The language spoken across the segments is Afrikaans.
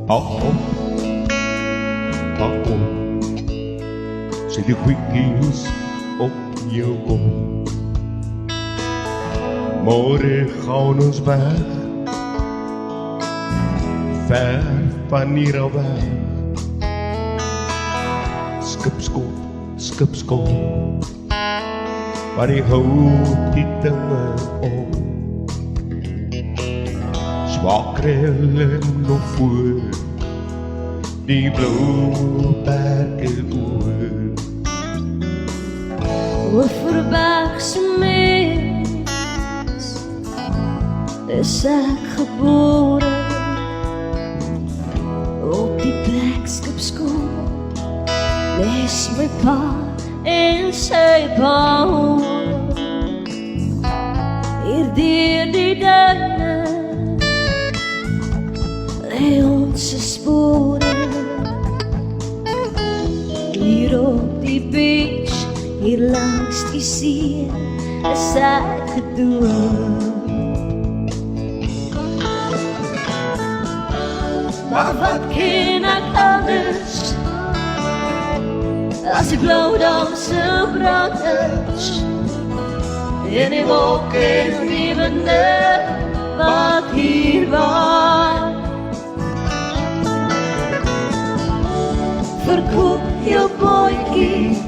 Kom, zet de quickies op jou kom. Morgen gaan ons weg, ver van hier al weg. Skipskot, maar ik hou die dinge op. Swakrellen nog voor, die blauwe bergen oor. Overbergse mens is ek gebore. Op die plek Skipskot lees my pa en sy pa. Hier deur die duine lê ons spore. Hier op die beach, hier langs die see, is ek gedood. Maar wat ken ek anders as die blauwdamse brand is en die wolk en die winde wat hier waai. Verkoop jou bootjie,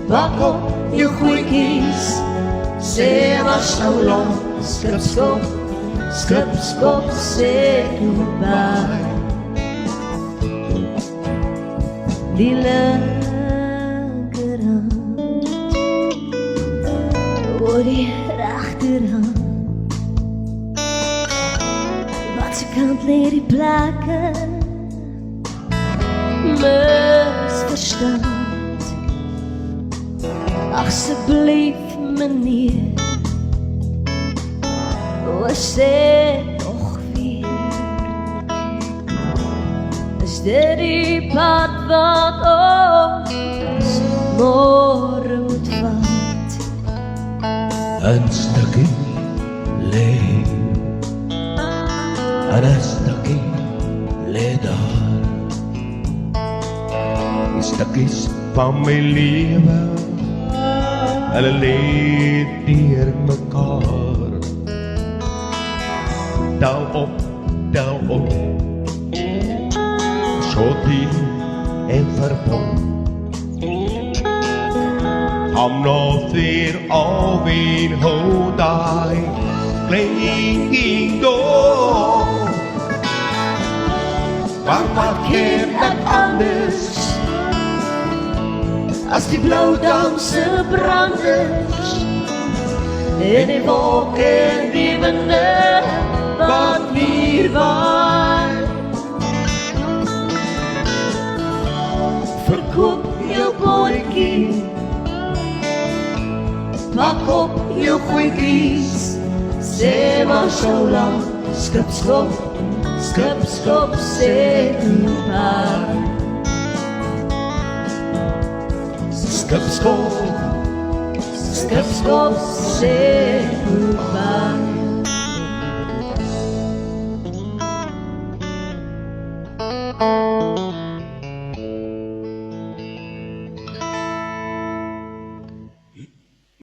bak op jou goeikies, sê maar so lang, Skipskot sê goodbye. Die linkerhand oor die regterhand, wat se kant lê die plekke misverstand. Asseblief meneer, sê nog weer, is dit die pad wat ons môre moet vat? Een stukkie lê, en een stukkie lê daar. Die stukkies van my lewe, hulle lê deur mekaar. Tel op, shorty en verbond. Kom nog weer alweer, hou die klinking door. Maar wat ken ek anders as die blauwdamse branders en die wolk en die winde wat hier waai. Verkoop jou bootjie, pak op jou goeikies, sê maar so lang, Skipskot sê goodbye. Skipskot sê goodbye.